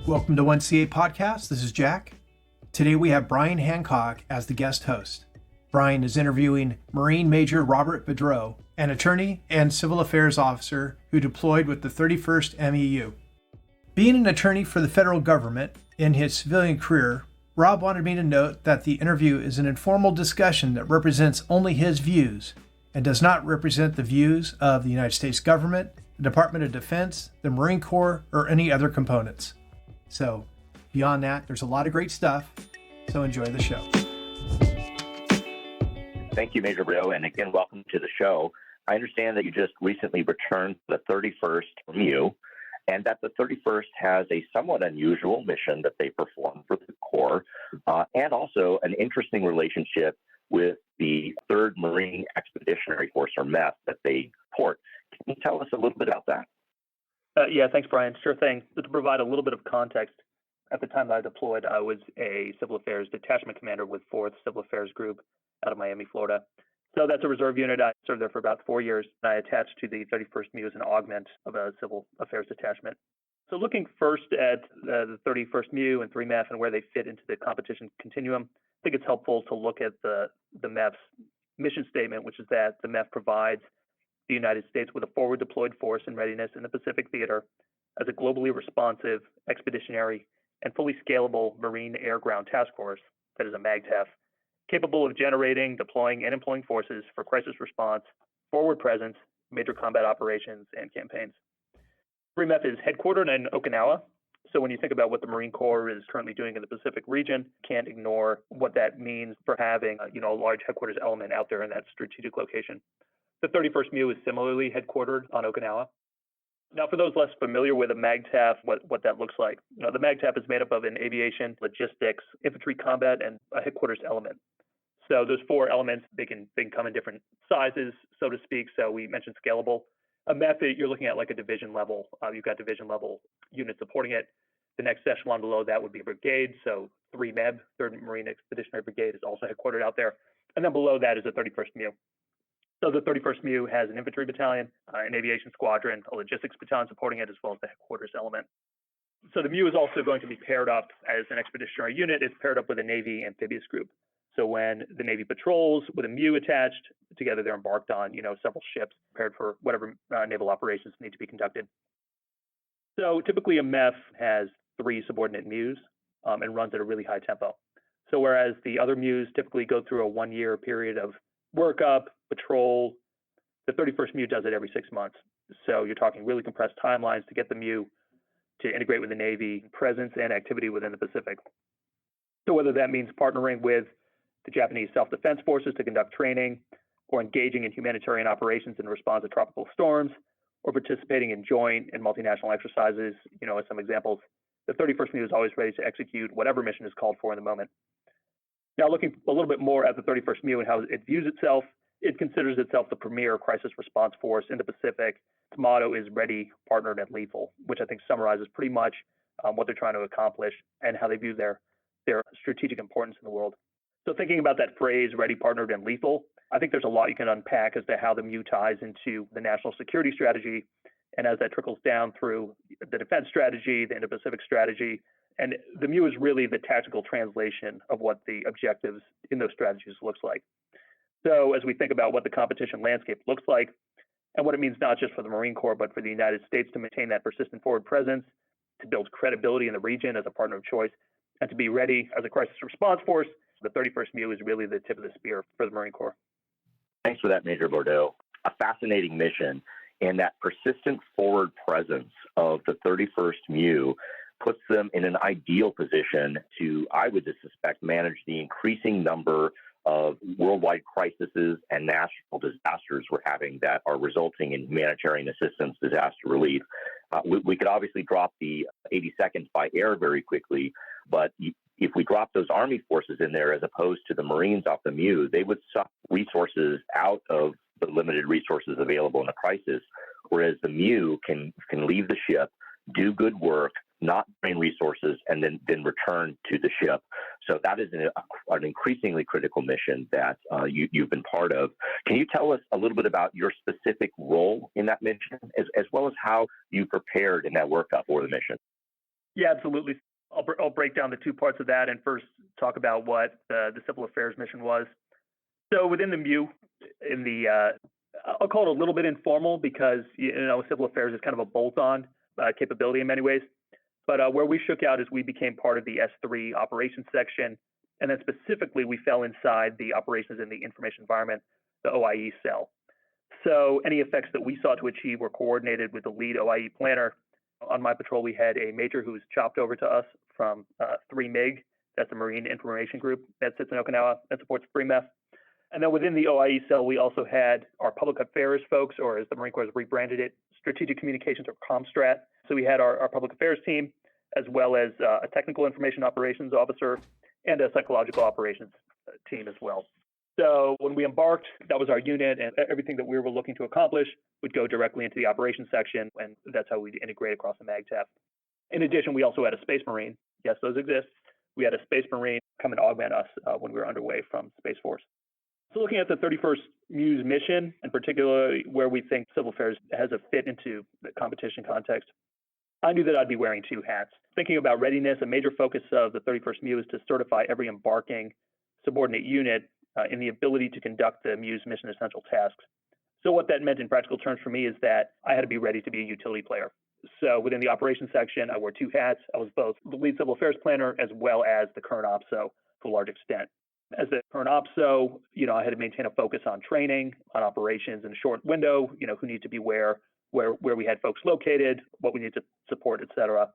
Welcome to 1CA Podcast. This is Jack. Today we have Brian Hancock as the guest host. Brian is interviewing Marine Major Robert Boudreau, an attorney and civil affairs officer who deployed with the 31st MEU. Being an attorney for the federal government in his civilian career, Rob wanted me to note that the interview is an informal discussion that represents only his views and does not represent the views of the United States government, the Department of Defense, the Marine Corps, or any other components. So beyond that, there's a lot of great stuff, so enjoy the show. Thank you, Major Boudreau, and again, welcome to the show. I understand that you just recently returned to the 31st MEU, and that the 31st has a somewhat unusual mission that they perform for the Corps, and also an interesting relationship with the 3rd Marine Expeditionary Force, or MEF, that they support. Can you tell us a little bit about that? Yeah, thanks, Brian. Sure thing. So to provide a little bit of context, at the time that I deployed, I was a civil affairs detachment commander with 4th Civil Affairs Group out of Miami, Florida. So that's a reserve unit. I served there for about 4 years. I attached to the 31st MEU as an augment of a civil affairs detachment. So looking first at the 31st MEU and 3 MEF and where they fit into the competition continuum, I think it's helpful to look at the MEF's mission statement, which is that the MEF provides the United States with a forward deployed force in readiness in the Pacific theater as a globally responsive, expeditionary, and fully scalable Marine Air-Ground Task Force, that is a MAGTF, capable of generating, deploying, and employing forces for crisis response, forward presence, major combat operations, and campaigns. 3MEF is headquartered in Okinawa, so when you think about what the Marine Corps is currently doing in the Pacific region, can't ignore what that means for having a large headquarters element out there in that strategic location. The 31st MEU is similarly headquartered on Okinawa. Now, for those less familiar with a MAGTF, what that looks like, the MAGTF is made up of an aviation, logistics, infantry combat, and a headquarters element. So those 4 elements, they can come in different sizes, so to speak. So we mentioned scalable. A MEF, you're looking at like a division level. You've got division level units supporting it. The next echelon below that would be a brigade. So 3 MEB, 3rd Marine Expeditionary Brigade, is also headquartered out there. And then below that is the 31st MEU. So the 31st MEU has an infantry battalion, an aviation squadron, a logistics battalion supporting it, as well as the headquarters element. So the MEU is also going to be paired up as an expeditionary unit. It's paired up with a Navy amphibious group. So when the Navy patrols with a MEU attached, together they're embarked on, several ships prepared for whatever naval operations need to be conducted. So typically a MEF has 3 subordinate MEUs and runs at a really high tempo. So whereas the other MEUs typically go through a 1-year period of workup, patrol, the 31st MEU does it every 6 months. So you're talking really compressed timelines to get the MEU to integrate with the Navy, presence and activity within the Pacific. So whether that means partnering with the Japanese self-defense forces to conduct training, or engaging in humanitarian operations in response to tropical storms, or participating in joint and multinational exercises, as some examples, the 31st MEU is always ready to execute whatever mission is called for in the moment. Now, looking a little bit more at the 31st MEU and how it views itself, it considers itself the premier crisis response force in the Pacific. Its motto is ready, partnered, and lethal, which I think summarizes pretty much what they're trying to accomplish and how they view their strategic importance in the world. So thinking about that phrase, ready, partnered, and lethal, I think there's a lot you can unpack as to how the MEU ties into the national security strategy, and as that trickles down through the defense strategy, the Indo-Pacific strategy. And the MEU is really the tactical translation of what the objectives in those strategies looks like. So as we think about what the competition landscape looks like, and what it means not just for the Marine Corps, but for the United States to maintain that persistent forward presence, to build credibility in the region as a partner of choice, and to be ready as a crisis response force, the 31st MEU is really the tip of the spear for the Marine Corps. Thanks for that, Major Boudreau. A fascinating mission, and that persistent forward presence of the 31st MEU puts them in an ideal position to, I would suspect, manage the increasing number of worldwide crises and national disasters we're having that are resulting in humanitarian assistance, disaster relief. We could obviously drop the 82nd by air very quickly, but if we drop those Army forces in there as opposed to the Marines off the MEU, they would suck resources out of the limited resources available in a crisis, whereas the MEU can leave the ship, do good work, not drain resources, and then return to the ship. So that is an increasingly critical mission that you've been part of. Can you tell us a little bit about your specific role in that mission, as well as how you prepared in that workup for the mission? Yeah, absolutely. I'll break down the two parts of that and first talk about what the civil affairs mission was. So within the MEU, in the I'll call it a little bit informal because civil affairs is kind of a bolt-on capability in many ways. But where we shook out is we became part of the S3 operations section, and then specifically we fell inside the operations in the information environment, the OIE cell. So any effects that we sought to achieve were coordinated with the lead OIE planner. On my patrol, we had a major who was chopped over to us from 3 MIG. That's the Marine Information Group that sits in Okinawa and supports 3MEF. And then within the OIE cell, we also had our public affairs folks, or as the Marine Corps has rebranded it, strategic communications or ComStrat. So we had our public affairs team, as well as a technical information operations officer and a psychological operations team as well. So when we embarked, that was our unit, and everything that we were looking to accomplish would go directly into the operations section, and that's how we'd integrate across the MAGTF. In addition, we also had a Space Marine. Yes, those exist. We had a Space Marine come and augment us when we were underway from Space Force. So looking at the 31st MEU's mission, and particularly where we think civil affairs has a fit into the competition context, I knew that I'd be wearing two hats. Thinking about readiness, a major focus of the 31st MEU is to certify every embarking subordinate unit in the ability to conduct the MEU's mission essential tasks. So what that meant in practical terms for me is that I had to be ready to be a utility player. So within the operations section, I wore two hats. I was both the lead civil affairs planner as well as the current OPSO to a large extent. As the current OPSO, I had to maintain a focus on training, on operations in a short window, who need to be where we had folks located, what we need to support, et cetera.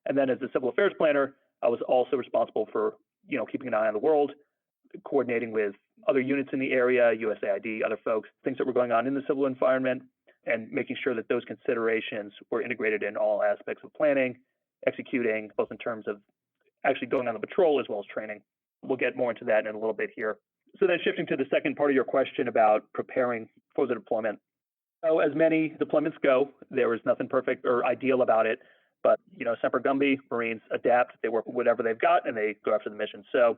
And then as the civil affairs planner, I was also responsible for, keeping an eye on the world, coordinating with other units in the area, USAID, other folks, things that were going on in the civil environment, and making sure that those considerations were integrated in all aspects of planning, executing, both in terms of actually going on the patrol as well as training. We'll get more into that in a little bit here. So then shifting to the second part of your question about preparing for the deployment. So as many deployments go, there is nothing perfect or ideal about it, but, Semper Gumby, Marines adapt, they work with whatever they've got, and they go after the mission. So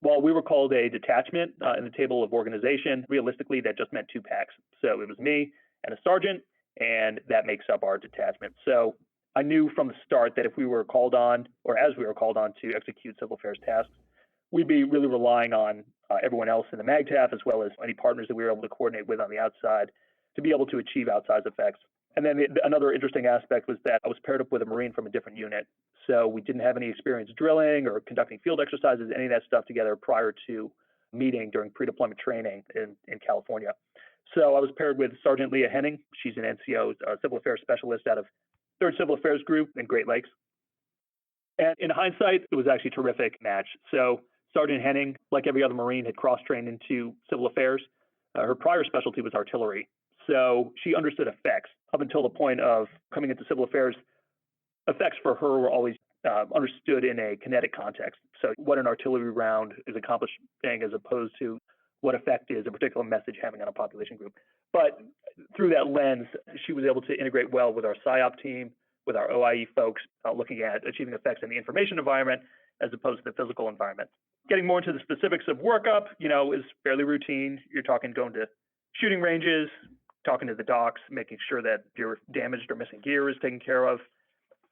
while we were called a detachment in the table of organization, realistically, that just meant two packs. So it was me and a sergeant, and that makes up our detachment. So I knew from the start that if we were called on, or as we were called on to execute civil affairs tasks, we'd be really relying on everyone else in the MAGTF, as well as any partners that we were able to coordinate with on the outside to be able to achieve outsized effects. And then another interesting aspect was that I was paired up with a Marine from a different unit. So we didn't have any experience drilling or conducting field exercises, any of that stuff together prior to meeting during pre-deployment training in California. So I was paired with Sergeant Leah Henning. She's an NCO, Civil Affairs Specialist out of 3rd Civil Affairs Group in Great Lakes. And in hindsight, it was actually a terrific match. So Sergeant Henning, like every other Marine, had cross-trained into civil affairs. Her prior specialty was artillery. So she understood effects up until the point of coming into civil affairs. Effects for her were always understood in a kinetic context. So what an artillery round is accomplishing as opposed to what effect is a particular message having on a population group. But through that lens, she was able to integrate well with our PSYOP team, with our OIE folks, looking at achieving effects in the information environment as opposed to the physical environment. Getting more into the specifics of workup, is fairly routine. You're talking going to shooting ranges, talking to the docks, making sure that your damaged or missing gear is taken care of.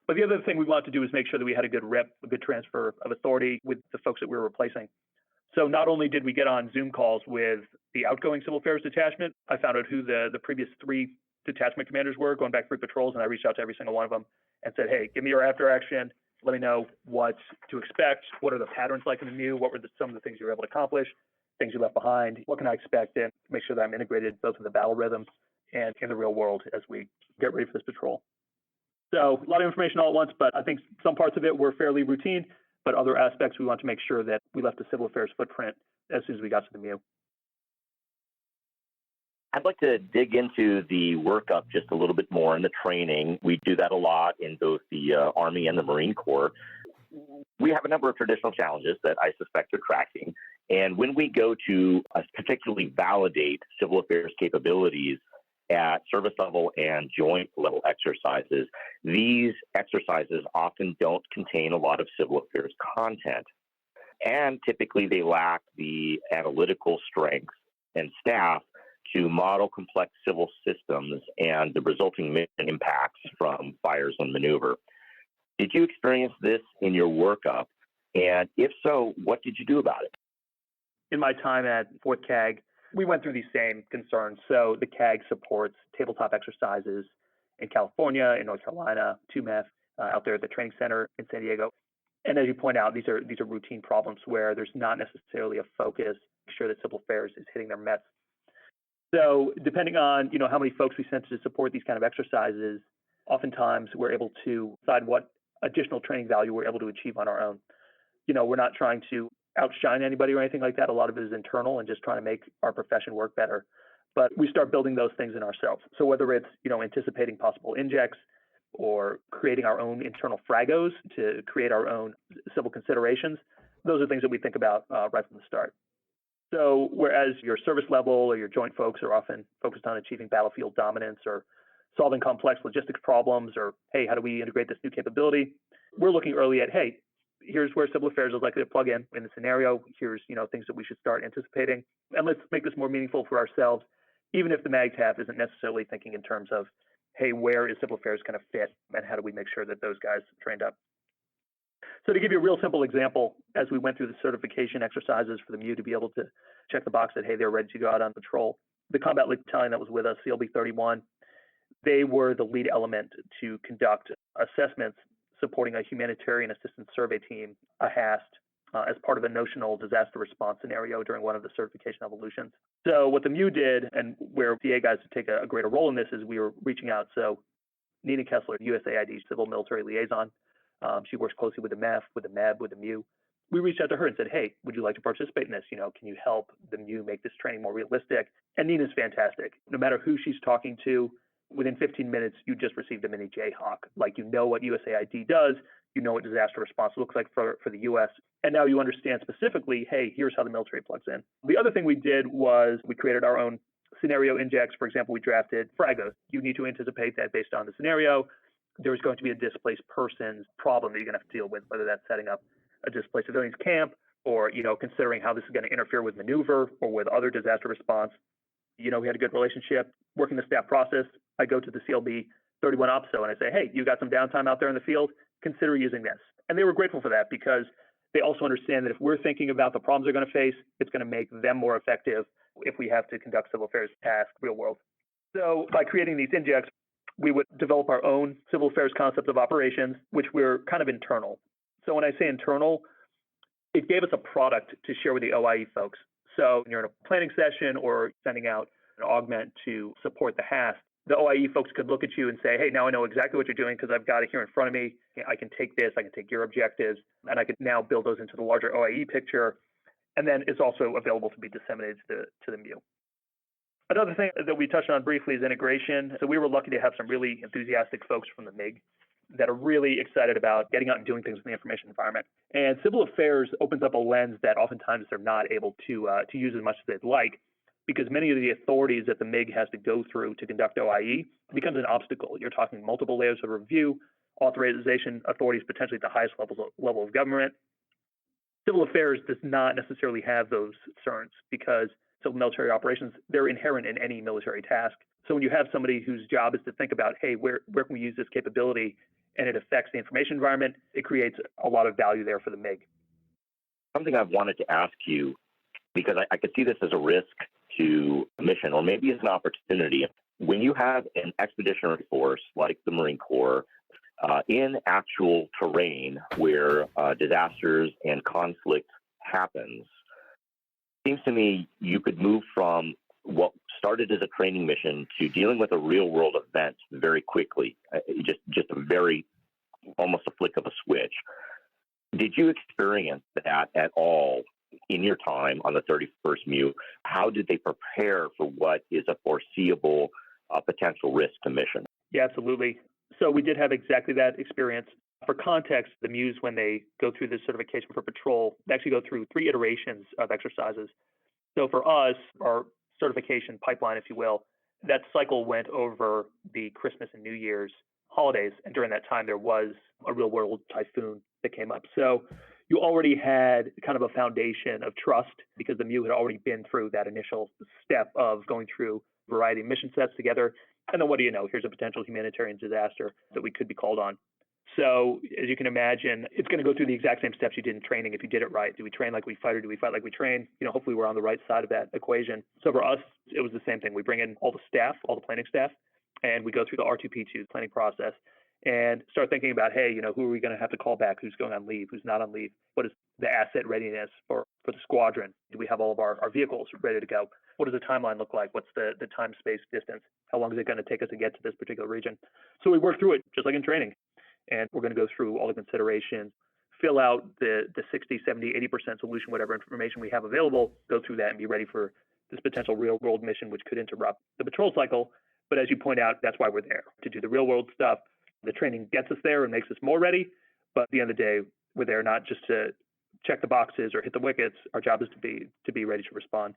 But the other thing we wanted to do is make sure that we had a good a good transfer of authority with the folks that we were replacing. So not only did we get on Zoom calls with the outgoing civil affairs detachment, I found out who the previous 3 detachment commanders were, going back 3 patrols, and I reached out to every single one of them and said, hey, give me your after action. Let me know what to expect. What are the patterns like in the MEU? What were some of the things you were able to accomplish? Things you left behind? What can I expect? And make sure that I'm integrated both in the battle rhythm and in the real world as we get ready for this patrol. So a lot of information all at once, but I think some parts of it were fairly routine, but other aspects we want to make sure that we left a civil affairs footprint as soon as we got to the MEU. I'd like to dig into the workup just a little bit more in the training. We do that a lot in both the Army and the Marine Corps. We have a number of traditional challenges that I suspect are tracking. And when we go to particularly validate civil affairs capabilities at service level and joint level exercises, these exercises often don't contain a lot of civil affairs content. And typically they lack the analytical strength and staff to model complex civil systems and the resulting mission impacts from fires and maneuver. Did you experience this in your workup? And if so, what did you do about it? In my time at 4th CAG, we went through these same concerns. So the CAG supports tabletop exercises in California, in North Carolina, 2MEF, out there at the training center in San Diego. And as you point out, these are routine problems where there's not necessarily a focus to ensure that civil affairs is hitting their METs. So depending on how many folks we sent to support these kind of exercises, oftentimes we're able to decide what additional training value we're able to achieve on our own. We're not trying to outshine anybody or anything like that. A lot of it is internal and just trying to make our profession work better. But we start building those things in ourselves. So whether it's anticipating possible injects or creating our own internal fragos to create our own civil considerations, those are things that we think about right from the start. So whereas your service level or your joint folks are often focused on achieving battlefield dominance or solving complex logistics problems or, hey, how do we integrate this new capability? We're looking early at, hey, here's where civil affairs is likely to plug in the scenario. Here's, things that we should start anticipating. And let's make this more meaningful for ourselves, even if the MAG tab isn't necessarily thinking in terms of, hey, where is civil affairs going to fit and how do we make sure that those guys are trained up? So to give you a real simple example, as we went through the certification exercises for the MEU to be able to check the box that, hey, they're ready to go out on patrol, the combat league battalion that was with us, CLB 31, they were the lead element to conduct assessments supporting a humanitarian assistance survey team, a HAST, as part of a notional disaster response scenario during one of the certification evolutions. So what the MEU did, and where PA guys take a greater role in this, is we were reaching out. So Nina Kessler, USAID Civil Military Liaison, she works closely with the MEF, with the MEB, with the MEU. We reached out to her and said, hey, would you like to participate in this? Can you help the MEU make this training more realistic? And Nina's fantastic. No matter who she's talking to, within 15 minutes, you just received a mini Jayhawk. Like, what USAID does, what disaster response looks like for the U.S., and now you understand specifically, hey, here's how the military plugs in. The other thing we did was we created our own scenario index. For example, we drafted fragos. You need to anticipate that based on the scenario, there's going to be a displaced person's problem that you're going to have to deal with, whether that's setting up a displaced civilians camp or, considering how this is going to interfere with maneuver or with other disaster response. We had a good relationship working the staff process. I go to the CLB 31 OPSO and I say, hey, you got some downtime out there in the field, consider using this. And they were grateful for that because they also understand that if we're thinking about the problems they're going to face, it's going to make them more effective if we have to conduct civil affairs tasks real world. So by creating these injects, we would develop our own civil affairs concept of operations, which we're kind of internal. So when I say internal, it gave us a product to share with the OIE folks. So when you're in a planning session or sending out an augment to support the HAST, the OIE folks could look at you and say, hey, now I know exactly what you're doing because I've got it here in front of me. I can take this, I can take your objectives, and I could now build those into the larger OIE picture. And then it's also available to be disseminated to the MEU. Another thing that we touched on briefly is integration. So we were lucky to have some really enthusiastic folks from the MIG that are really excited about getting out and doing things in the information environment. And civil affairs opens up a lens that oftentimes they're not able to use as much as they'd like, because many of the authorities that the MIG has to go through to conduct OIE becomes an obstacle. You're talking multiple layers of review, authorization authorities potentially at the highest level of government. Civil affairs does not necessarily have those concerns because civil military operations, they're inherent in any military task. So when you have somebody whose job is to think about, hey, where can we use this capability, and it affects the information environment, it creates a lot of value there for the MIG. Something I've wanted to ask you, because I could see this as a risk to a mission, or maybe it's an opportunity. When you have an expeditionary force like the Marine Corps in actual terrain where disasters and conflict happens, it seems to me you could move from what started as a training mission to dealing with a real world event very quickly, just a very, almost a flick of a switch. Did you experience that at all in your time on the 31st MEU? How did they prepare for what is a foreseeable potential risk to mission? Yeah, absolutely. So we did have exactly that experience. For context, the MEUs, when they go through this certification for patrol, they actually go through 3 iterations of exercises. So for us, our certification pipeline, if you will, that cycle went over the Christmas and New Year's holidays. And during that time, there was a real world typhoon that came up. So you already had kind of a foundation of trust because the MEU had already been through that initial step of going through a variety of mission sets together. And then what do you know? Here's a potential humanitarian disaster that we could be called on. So as you can imagine, it's going to go through the exact same steps you did in training if you did it right. Do we train like we fight or do we fight like we train? Hopefully we're on the right side of that equation. So for us, it was the same thing. We bring in all the staff, all the planning staff, and we go through the R2P2 planning process and start thinking about, hey, who are we going to have to call back? Who's going on leave? Who's not on leave? What is the asset readiness for the squadron? Do we have all of our vehicles ready to go? What does the timeline look like? What's the time, space, distance? How long is it going to take us to get to this particular region? So we work through it just like in training. And we're going to go through all the considerations, fill out the 60, 70, 80% solution, whatever information we have available, go through that and be ready for this potential real world mission, which could interrupt the patrol cycle. But as you point out, that's why we're there, to do the real world stuff. The training gets us there and makes us more ready. But at the end of the day, we're there not just to check the boxes or hit the wickets. Our job is to be ready to respond.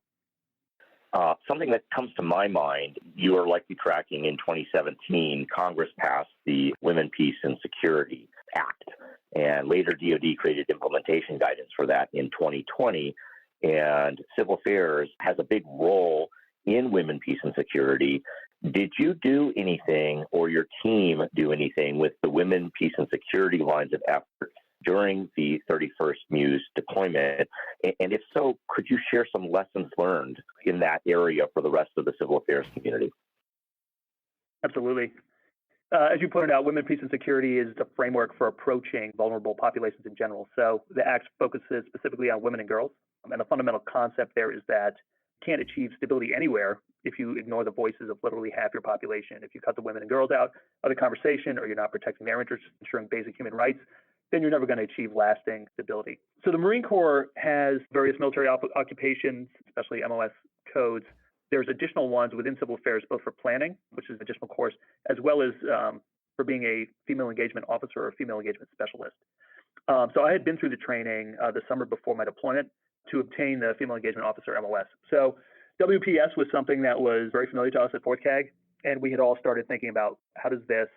Something that comes to my mind, you are likely tracking in 2017, Congress passed the Women, Peace, and Security Act, and later DoD created implementation guidance for that in 2020, and Civil Affairs has a big role in Women, Peace, and Security. Did you do anything or your team do anything with the Women, Peace, and Security lines of effort during the 31st MEU's deployment? And if so, could you share some lessons learned in that area for the rest of the civil affairs community? Absolutely. As you pointed out, Women, Peace, and Security is the framework for approaching vulnerable populations in general. So the Act focuses specifically on women and girls. And the fundamental concept there is that you can't achieve stability anywhere if you ignore the voices of literally half your population. If you cut the women and girls out of the conversation, or you're not protecting their interests, ensuring basic human rights, then you're never going to achieve lasting stability. So the Marine Corps has various military occupations, especially MOS codes. There's additional ones within civil affairs, both for planning, which is an additional course, as well as for being a female engagement officer or a female engagement specialist. So I had been through the training the summer before my deployment to obtain the female engagement officer MOS. So WPS was something that was very familiar to us at Fort CAG, and we had all started thinking about how does this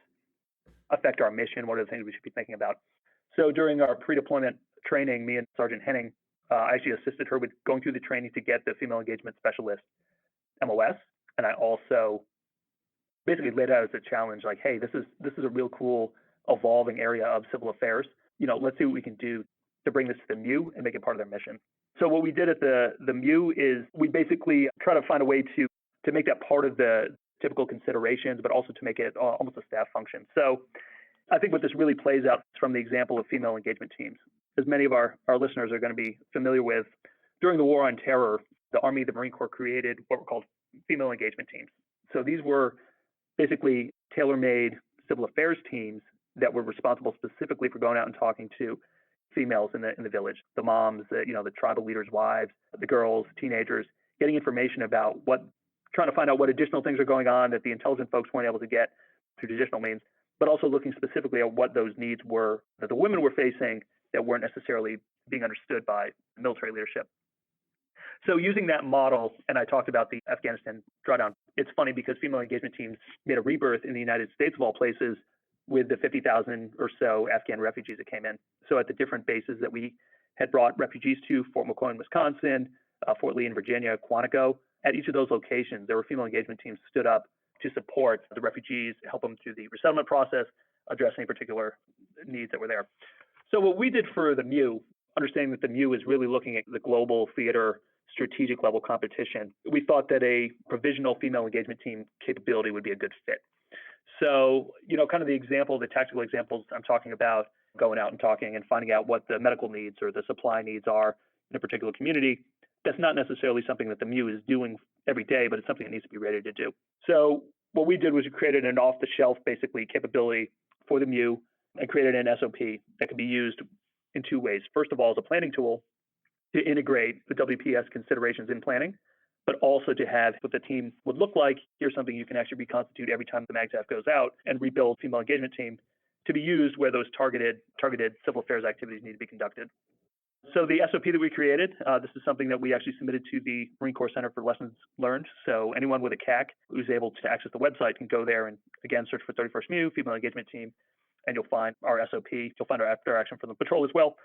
affect our mission? What are the things we should be thinking about? So during our pre-deployment training, me and Sergeant Henning, I actually assisted her with going through the training to get the female engagement specialist MOS, and I also basically laid out as a challenge, like, hey, this is a real cool evolving area of civil affairs. Let's see what we can do to bring this to the MEU and make it part of their mission. So what we did at the MEU is we basically try to find a way to make that part of the typical considerations, but also to make it almost a staff function. So I think what this really plays out is from the example of female engagement teams. As many of our listeners are going to be familiar with, during the War on Terror, the Army, the Marine Corps created what were called female engagement teams. So these were basically tailor-made civil affairs teams that were responsible specifically for going out and talking to females in the village, the moms, the tribal leaders' wives, the girls, teenagers, getting information about trying to find out what additional things are going on that the intelligent folks weren't able to get through traditional means, but also looking specifically at what those needs were that the women were facing that weren't necessarily being understood by military leadership. So using that model, and I talked about the Afghanistan drawdown, it's funny because female engagement teams made a rebirth in the United States of all places with the 50,000 or so Afghan refugees that came in. So at the different bases that we had brought refugees to, Fort McCoy in Wisconsin, Fort Lee in Virginia, Quantico, at each of those locations, there were female engagement teams stood up to support the refugees, help them through the resettlement process, address any particular needs that were there. So what we did for the MEU, understanding that the MEU is really looking at the global theater strategic level competition, we thought that a provisional female engagement team capability would be a good fit. So, kind of the tactical examples I'm talking about, going out and talking and finding out what the medical needs or the supply needs are in a particular community, that's not necessarily something that the MEU is doing every day, but it's something that needs to be ready to do. So what we did was we created an off-the-shelf, basically, capability for the MEU and created an SOP that could be used in two ways. First of all, as a planning tool to integrate the WPS considerations in planning, but also to have what the team would look like. Here's something you can actually reconstitute every time the MAGTF goes out and rebuild female engagement team to be used where those targeted civil affairs activities need to be conducted. So the SOP that we created, this is something that we actually submitted to the Marine Corps Center for Lessons Learned. So anyone with a CAC who's able to access the website can go there and, again, search for 31st MEU, Female Engagement Team, and you'll find our SOP. You'll find our after action from the patrol as well.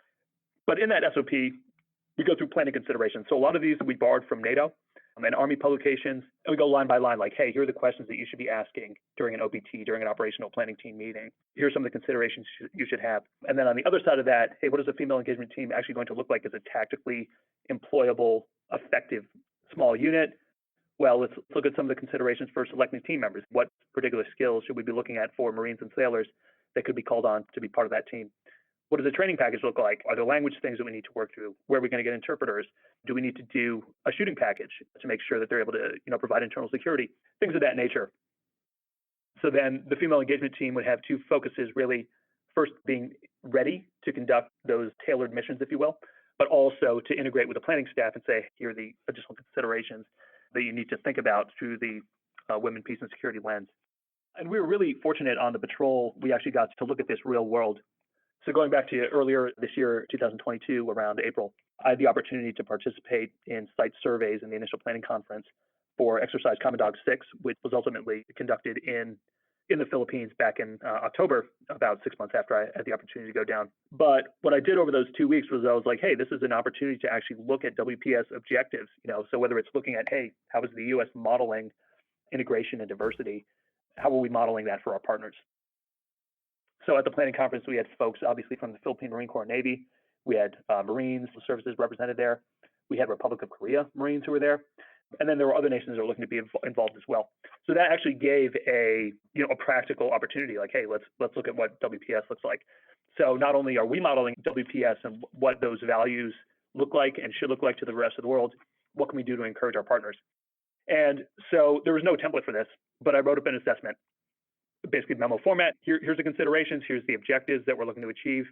But in that SOP, we go through planning considerations. So a lot of these we borrowed from NATO. and Army publications. And we go line by line, like, hey, here are the questions that you should be asking during an OPT, during an operational planning team meeting. Here's some of the considerations you should have. And then on the other side of that, hey, what is a female engagement team actually going to look like as a tactically employable, effective small unit? Well, let's look at some of the considerations for selecting team members. What particular skills should we be looking at for Marines and sailors that could be called on to be part of that team? What does the training package look like? Are there language things that we need to work through? Where are we going to get interpreters? Do we need to do a shooting package to make sure that they're able to, provide internal security? Things of that nature. So then the female engagement team would have two focuses, really. First, being ready to conduct those tailored missions, if you will, but also to integrate with the planning staff and say, here are the additional considerations that you need to think about through the women, peace, and security lens. And we were really fortunate on the patrol. We actually got to look at this real world. So going back to earlier this year, 2022, around April, I had the opportunity to participate in site surveys in the initial planning conference for Exercise Common Dog 6, which was ultimately conducted in the Philippines back in October, about 6 months after I had the opportunity to go down. But what I did over those 2 weeks was I was like, hey, this is an opportunity to actually look at WPS objectives. So whether it's looking at, hey, how is the U.S. modeling integration and diversity? How are we modeling that for our partners? So at the planning conference, we had folks obviously from the Philippine Marine Corps and Navy. We had Marines services represented there. We had Republic of Korea Marines who were there. And then there were other nations that were looking to be involved as well. So that actually gave a practical opportunity, like, hey, let's look at what WPS looks like. So not only are we modeling WPS and what those values look like and should look like to the rest of the world, what can we do to encourage our partners? And so there was no template for this, but I wrote up an assessment. Basically memo format. Here's the considerations. Here's the objectives that we're looking to achieve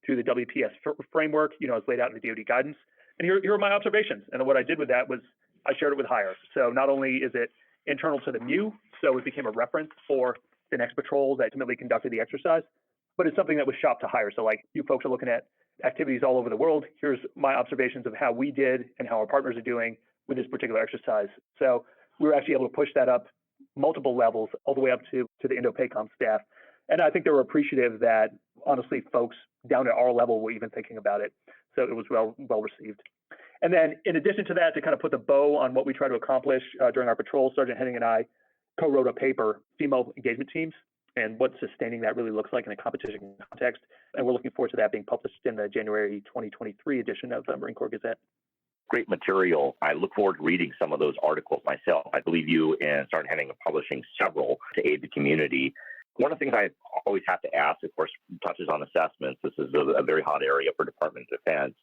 through the WPS framework, as laid out in the DoD guidance. And here are my observations. And what I did with that was I shared it with hire. So not only is it internal to the MEU, so it became a reference for the next patrol that ultimately conducted the exercise, but it's something that was shopped to hire. So like, you folks are looking at activities all over the world. Here's my observations of how we did and how our partners are doing with this particular exercise. So we were actually able to push that up multiple levels, all the way up to the Indo-PACOM staff. And I think they were appreciative that, honestly, folks down at our level were even thinking about it. So it was well received. And then in addition to that, to kind of put the bow on what we try to accomplish during our patrol, Sergeant Henning and I co-wrote a paper, Female Engagement Teams, and what sustaining that really looks like in a competition context. And we're looking forward to that being published in the January 2023 edition of the Marine Corps Gazette. Great material. I look forward to reading some of those articles myself. I believe you and Sergeant Henning are publishing several to aid the community. One of the things I always have to ask, of course, touches on assessments. This is a very hot area for Department of Defense.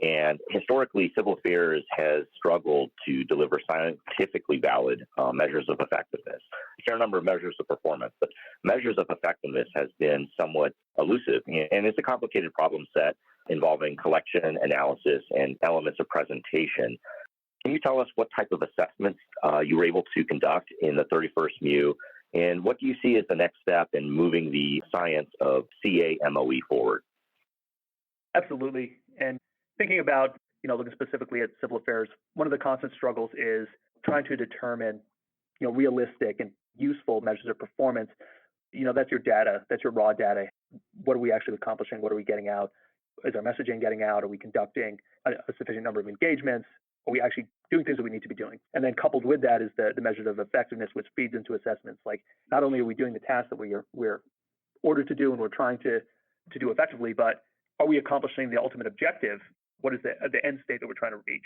And historically, civil affairs has struggled to deliver scientifically valid measures of effectiveness. A fair number of measures of performance, but measures of effectiveness has been somewhat elusive. And it's a complicated problem set involving collection, analysis, and elements of presentation. Can you tell us what type of assessments you were able to conduct in the 31st MEU, and what do you see as the next step in moving the science of CAMOE forward? Absolutely. And thinking about, looking specifically at civil affairs, one of the constant struggles is trying to determine, realistic and useful measures of performance. That's your data, that's your raw data. What are we actually accomplishing? What are we getting out? Is our messaging getting out? Are we conducting a sufficient number of engagements? Are we actually doing things that we need to be doing? And then coupled with that is the measures of effectiveness, which feeds into assessments. Like, not only are we doing the tasks that we're ordered to do and we're trying to do effectively, but are we accomplishing the ultimate objective? What is the end state that we're trying to reach?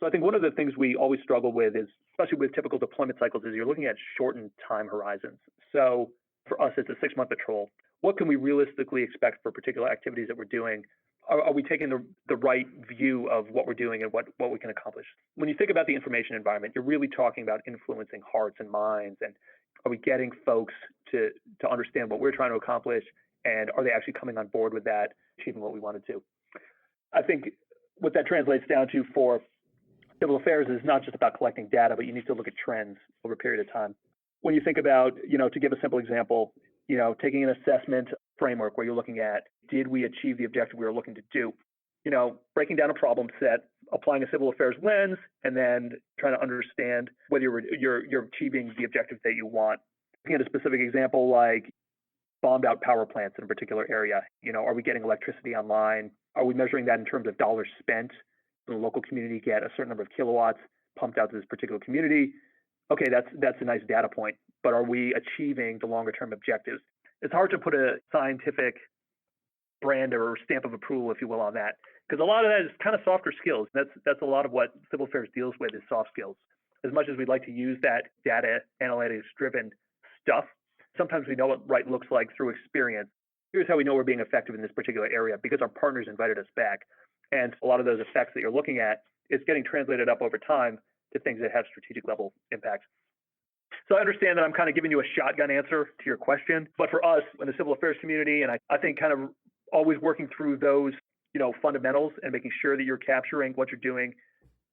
So I think one of the things we always struggle with is, especially with typical deployment cycles, is you're looking at shortened time horizons. So for us, it's a 6-month patrol. What can we realistically expect for particular activities that we're doing? Are we taking the right view of what we're doing and what we can accomplish? When you think about the information environment, you're really talking about influencing hearts and minds. And are we getting folks to understand what we're trying to accomplish? And are they actually coming on board with that, achieving what we wanted to? I think what that translates down to for civil affairs is not just about collecting data, but you need to look at trends over a period of time. When you think about, to give a simple example, taking an assessment framework where you're looking at, did we achieve the objective we were looking to do? Breaking down a problem set, applying a civil affairs lens, and then trying to understand whether you're achieving the objective that you want. Looking at a specific example like bombed out power plants in a particular area. Are we getting electricity online? Are we measuring that in terms of dollars spent? Does the local community get a certain number of kilowatts? pumped out to this particular community. Okay, that's a nice data point, but are we achieving the longer term objectives? It's hard to put a scientific brand or stamp of approval, if you will, on that, because a lot of that is kind of softer skills. That's a lot of what civil affairs deals with, is soft skills. As much as we'd like to use that data analytics driven stuff, sometimes we know what right looks like through experience. Here's how we know we're being effective in this particular area, because our partners invited us back. And a lot of those effects that you're looking at is getting translated up over time to things that have strategic level impacts. So I understand that I'm kind of giving you a shotgun answer to your question, but for us in the civil affairs community, and I think kind of always working through those, fundamentals and making sure that you're capturing what you're doing,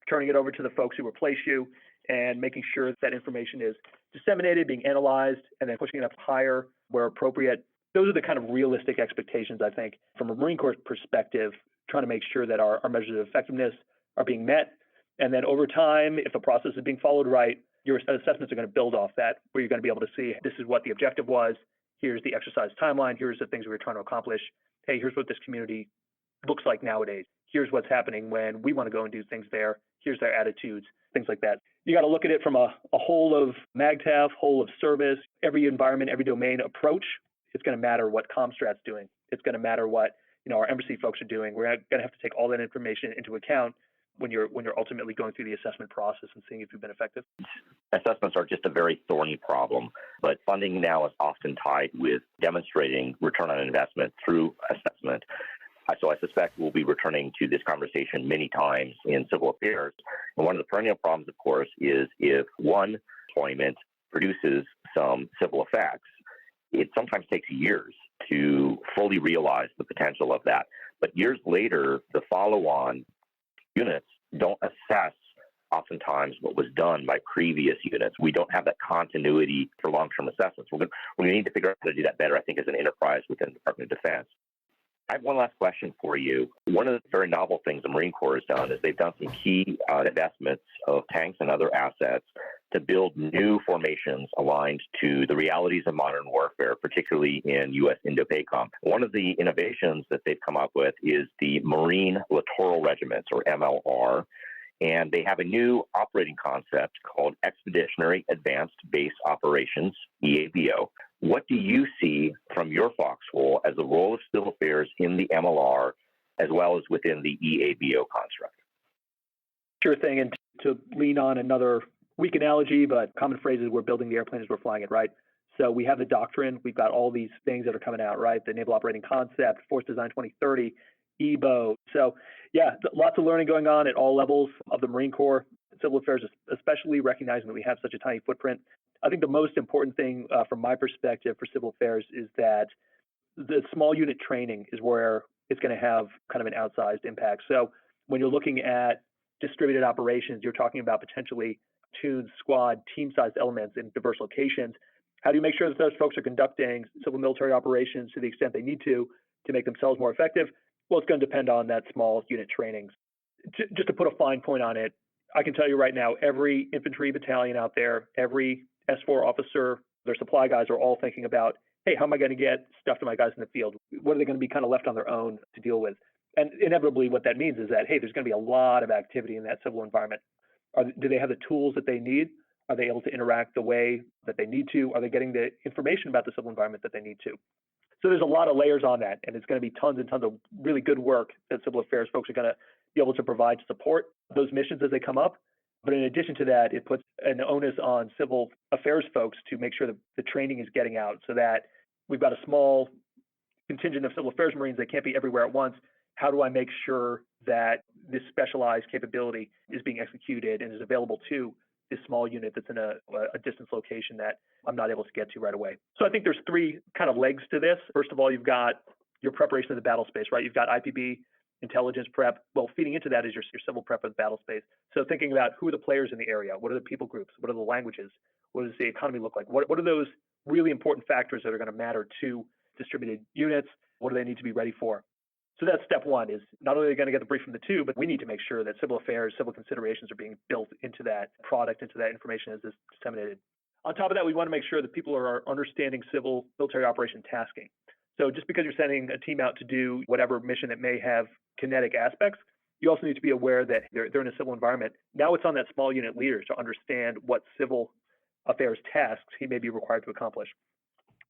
turning it over to the folks who replace you, and making sure that information is disseminated, being analyzed, and then pushing it up higher where appropriate. Those are the kind of realistic expectations, I think, from a Marine Corps perspective, trying to make sure that our measures of effectiveness are being met. And then over time, if the process is being followed right, your assessments are going to build off that, where you're going to be able to see, this is what the objective was, here's the exercise timeline, here's the things we were trying to accomplish, hey, here's what this community looks like nowadays, here's what's happening when we want to go and do things there, here's their attitudes, things like that. You got to look at it from a whole of MAGTF, whole of service, every environment, every domain approach. It's going to matter what ComStrat's doing. It's going to matter what our embassy folks are doing. We're going to have to take all that information into account when you're ultimately going through the assessment process and seeing if you've been effective. Assessments are just a very thorny problem, but funding now is often tied with demonstrating return on investment through assessment. So I suspect we'll be returning to this conversation many times in civil affairs. And one of the perennial problems, of course, is if one deployment produces some civil effects, it sometimes takes years to fully realize the potential of that. But years later, the follow-on units don't assess oftentimes what was done by previous units. We don't have that continuity for long-term assessments. We're going to need to figure out how to do that better, I think, as an enterprise within the Department of Defense. I have one last question for you. One of the very novel things the Marine Corps has done is they've done some key investments of tanks and other assets to build new formations aligned to the realities of modern warfare, particularly in U.S. Indo-PACOM. One of the innovations that they've come up with is the Marine Littoral Regiments, or MLR, and they have a new operating concept called Expeditionary Advanced Base Operations, EABO. What do you see from your foxhole as the role of civil affairs in the MLR as well as within the EABO construct? Sure thing. And to lean on another weak analogy, but common phrase is we're building the airplane as we're flying it, right? So we have the doctrine. We've got all these things that are coming out, right? The Naval Operating Concept, Force Design 2030, EBO. So yeah, lots of learning going on at all levels of the Marine Corps. Civil affairs, especially recognizing that we have such a tiny footprint. I think the most important thing from my perspective for civil affairs is that the small unit training is where it's going to have kind of an outsized impact. So when you're looking at distributed operations, you're talking about potentially platoon, squad, team-sized elements in diverse locations. How do you make sure that those folks are conducting civil military operations to the extent they need to make themselves more effective? Well, it's going to depend on that small unit trainings. Just to put a fine point on it, I can tell you right now, every infantry battalion out there, every S4 officer, their supply guys are all thinking about, hey, how am I going to get stuff to my guys in the field? What are they going to be kind of left on their own to deal with? And inevitably what that means is that, hey, there's going to be a lot of activity in that civil environment. Do they have the tools that they need? Are they able to interact the way that they need to? Are they getting the information about the civil environment that they need to? So there's a lot of layers on that, and it's going to be tons and tons of really good work that civil affairs folks are going to be able to provide to support those missions as they come up. But in addition to that, it puts an onus on civil affairs folks to make sure that the training is getting out so that we've got a small contingent of civil affairs Marines that can't be everywhere at once. How do I make sure that this specialized capability is being executed and is available to this small unit that's in a distance location that I'm not able to get to right away? So I think there's three kind of legs to this. First of all, you've got your preparation of the battle space, right? You've got IPB, intelligence prep. Well, feeding into that is your civil prep of the battle space. So thinking about who are the players in the area? What are the people groups? What are the languages? What does the economy look like? What are those really important factors that are going to matter to distributed units? What do they need to be ready for? So that's step one, is not only are they going to get the brief from the two, but we need to make sure that civil affairs, civil considerations are being built into that product, into that information as it's disseminated. On top of that, we want to make sure that people are understanding civil military operation tasking. So just because you're sending a team out to do whatever mission that may have kinetic aspects, You also need to be aware that they're in a civil environment. Now it's on that small unit leader to understand what civil affairs tasks he may be required to accomplish.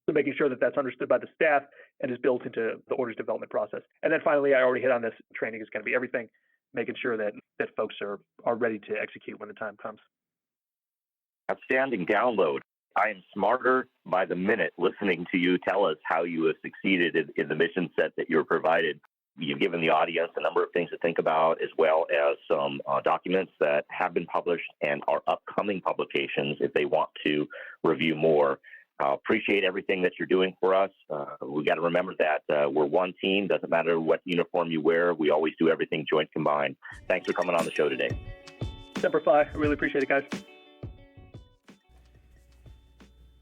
So making sure that that's understood by the staff and is built into the orders development process. And then finally, I already hit on this, training is going to be everything, making sure that folks are ready to execute when the time comes. Outstanding download. I am smarter by the minute listening to you tell us how you have succeeded in the mission set that you're provided. You've given the audience a number of things to think about, as well as some documents that have been published and are upcoming publications if they want to review more. Appreciate everything that you're doing for us. We got to remember that we're one team. Doesn't matter what uniform you wear. We always do everything joint combined. Thanks for coming on the show today. Semper Fi. I really appreciate it, guys.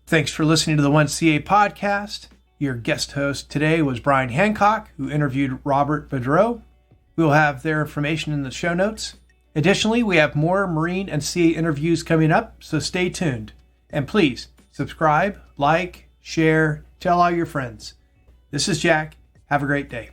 Thanks for listening to the 1CA podcast. Your guest host today was Brian Hancock, who interviewed Robert Boudreau. We will have their information in the show notes. Additionally, we have more Marine and CA interviews coming up, so stay tuned. And please subscribe, like, share, tell all your friends. This is Jack. Have a great day.